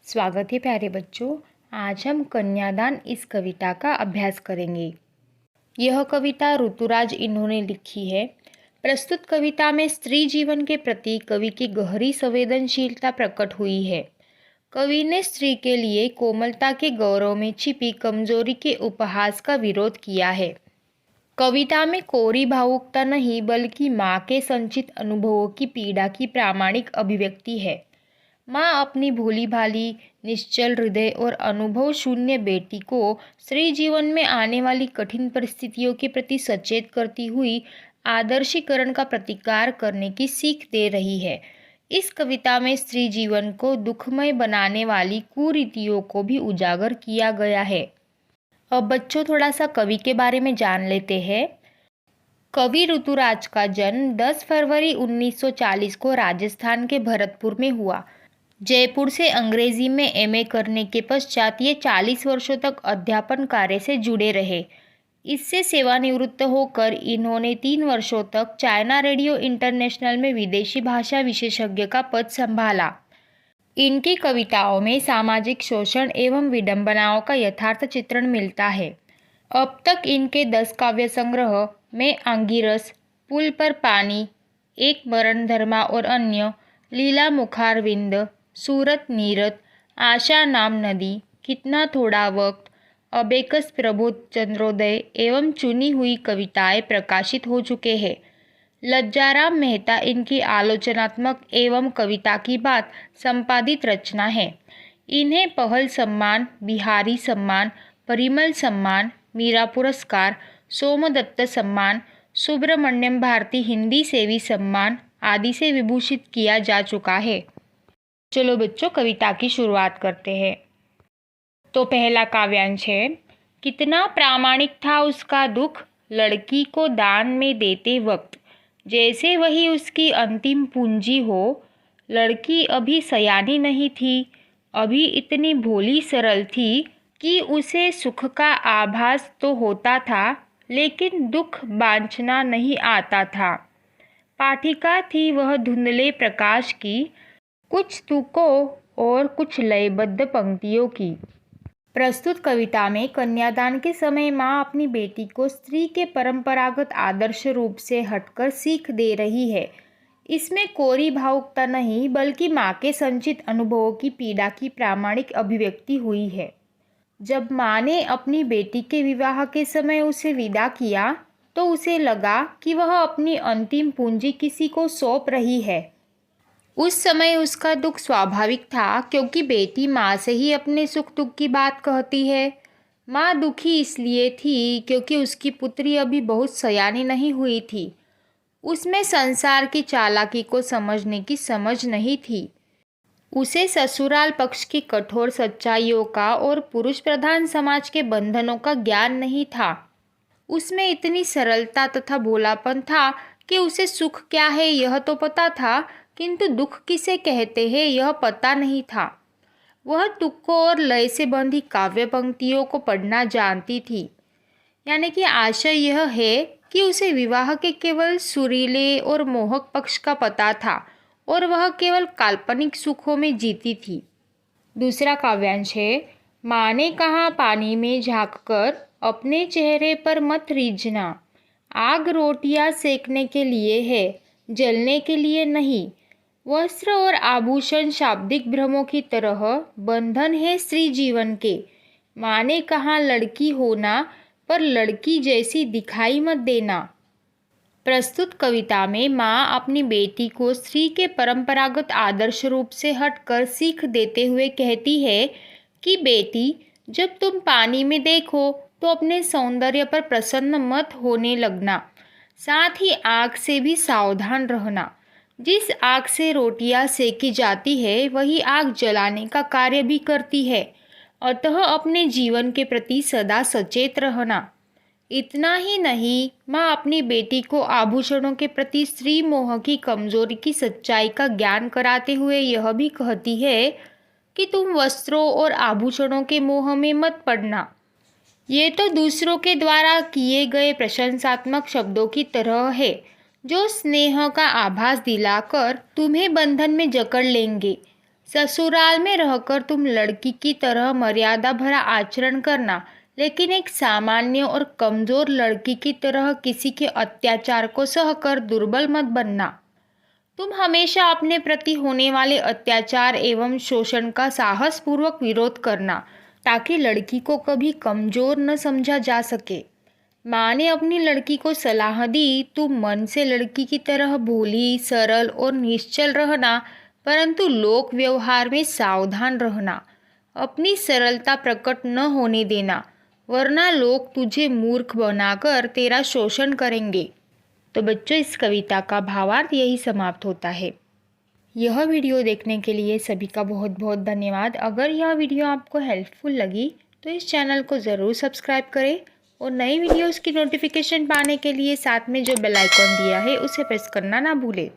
स्वागत है प्यारे बच्चों। आज हम कन्यादान इस कविता का अभ्यास करेंगे। यह कविता ऋतुराज इन्होंने लिखी है। प्रस्तुत कविता में स्त्री जीवन के प्रति कवि की गहरी संवेदनशीलता प्रकट हुई है। कवि ने स्त्री के लिए कोमलता के गौरव में छिपी कमजोरी के उपहास का विरोध किया है। कविता में कोरी भावुकता नहीं बल्कि माँ के संचित अनुभवों की पीड़ा की प्रामाणिक अभिव्यक्ति है। माँ अपनी भोली भाली, निश्चल हृदय और अनुभव शून्य बेटी को स्त्री जीवन में आने वाली कठिन परिस्थितियों के प्रति सचेत करती हुई आदर्शीकरण का प्रतिकार करने की सीख दे रही है। इस कविता में स्त्री जीवन को दुखमय बनाने वाली कुरीतियों को भी उजागर किया गया है। अब बच्चों थोड़ा सा कवि के बारे में जान लेते हैं। कवि ऋतुराज का जन्म 10 फरवरी 1940 को राजस्थान के भरतपुर में हुआ। जयपुर से अंग्रेजी में एमए करने के पश्चात ये 40 वर्षों तक अध्यापन कार्य से जुड़े रहे। इससे सेवानिवृत्त होकर इन्होंने 3 वर्षों तक चाइना रेडियो इंटरनेशनल में विदेशी भाषा विशेषज्ञ का पद संभाला। इनकी कविताओं में सामाजिक शोषण एवं विडंबनाओं का यथार्थ चित्रण मिलता है। अब तक इनके 10 काव्य संग्रह में आंगिरस, पुल पर पानी, एक मरण धर्मा और अन्य, लीला मुखारविंद, सूरत नीरत, आशा नाम नदी, कितना थोड़ा वक्त, अबेकस प्रबोध चंद्रोदय एवं चुनी हुई कविताएं प्रकाशित हो चुके हैं। लज्जाराम मेहता इनकी आलोचनात्मक एवं कविता की बात संपादित रचना है। इन्हें पहल सम्मान, बिहारी सम्मान, परिमल सम्मान, मीरा पुरस्कार, सोमदत्त सम्मान, सुब्रमण्यम भारती हिंदी सेवी सम्मान आदि से विभूषित किया जा चुका है। चलो बच्चों कविता की शुरुआत करते हैं। तो पहला काव्यांश है। कितना प्रामाणिक था उसका दुख, लड़की को दान में देते वक्त, जैसे वही उसकी अंतिम पूंजी हो। लड़की अभी सयानी नहीं थी, अभी इतनी भोली सरल थी कि उसे सुख का आभास तो होता था लेकिन दुख बांछना नहीं आता था। पाठिका थी वह धुंधले प्रकाश की, कुछ तुकों और कुछ लयबद्ध पंक्तियों की। प्रस्तुत कविता में कन्यादान के समय माँ अपनी बेटी को स्त्री के परंपरागत आदर्श रूप से हटकर सीख दे रही है। इसमें कोरी भावुकता नहीं बल्कि माँ के संचित अनुभवों की पीड़ा की प्रामाणिक अभिव्यक्ति हुई है। जब माँ ने अपनी बेटी के विवाह के समय उसे विदा किया तो उसे लगा कि वह अपनी अंतिम पूंजी किसी को सौंप रही है। उस समय उसका दुख स्वाभाविक था क्योंकि बेटी माँ से ही अपने सुख दुख की बात कहती है। माँ दुखी इसलिए थी क्योंकि उसकी पुत्री अभी बहुत सयानी नहीं हुई थी। उसमें संसार की चालाकी को समझने की समझ नहीं थी। उसे ससुराल पक्ष की कठोर सच्चाइयों का और पुरुष प्रधान समाज के बंधनों का ज्ञान नहीं था। उसमें इतनी सरलता तथा भोलापन था कि उसे सुख क्या है यह तो पता था, किंतु दुख किसे कहते हैं यह पता नहीं था। वह तुक्कों और लय से बंधी काव्य पंक्तियों को पढ़ना जानती थी। यानी कि आशय यह है कि उसे विवाह के केवल सुरीले और मोहक पक्ष का पता था और वह केवल काल्पनिक सुखों में जीती थी। दूसरा काव्यांश है। माँ ने कहा पानी में झांककर, अपने चेहरे पर मत रीझना। आग रोटियां सेकने के लिए है, जलने के लिए नहीं। वस्त्र और आभूषण शाब्दिक भ्रमों की तरह बंधन है स्त्री जीवन के। माँ ने कहा लड़की होना, पर लड़की जैसी दिखाई मत देना। प्रस्तुत कविता में माँ अपनी बेटी को स्त्री के परंपरागत आदर्श रूप से हटकर सीख देते हुए कहती है कि बेटी, जब तुम पानी में देखो तो अपने सौंदर्य पर प्रसन्न मत होने लगना, साथ ही आग से भी सावधान रहना। जिस आग से रोटियां सेकी जाती है वही आग जलाने का कार्य भी करती है, अतः अपने जीवन के प्रति सदा सचेत रहना। इतना ही नहीं, माँ अपनी बेटी को आभूषणों के प्रति स्त्री मोह की कमजोरी की सच्चाई का ज्ञान कराते हुए यह भी कहती है कि तुम वस्त्रों और आभूषणों के मोह में मत पड़ना। ये तो दूसरों के द्वारा किए गए प्रशंसात्मक शब्दों की तरह है जो स्नेह का आभास दिलाकर तुम्हें बंधन में जकड़ लेंगे। ससुराल में रहकर तुम लड़की की तरह मर्यादा भरा आचरण करना, लेकिन एक सामान्य और कमजोर लड़की की तरह किसी के अत्याचार को सहकर दुर्बल मत बनना। तुम हमेशा अपने प्रति होने वाले अत्याचार एवं शोषण का साहसपूर्वक विरोध करना, ताकि लड़की को कभी कमजोर न समझा जा सके। माँ ने अपनी लड़की को सलाह दी, तुम मन से लड़की की तरह भोली, सरल और निश्चल रहना, परंतु लोक व्यवहार में सावधान रहना। अपनी सरलता प्रकट न होने देना, वरना लोग तुझे मूर्ख बनाकर तेरा शोषण करेंगे। तो बच्चों, इस कविता का भावार्थ यही समाप्त होता है। यह वीडियो देखने के लिए सभी का बहुत बहुत धन्यवाद। अगर यह वीडियो आपको हेल्पफुल लगी तो इस चैनल को ज़रूर सब्सक्राइब करें और नई वीडियोस की नोटिफिकेशन पाने के लिए साथ में जो बेल आइकॉन दिया है उसे प्रेस करना ना भूलें।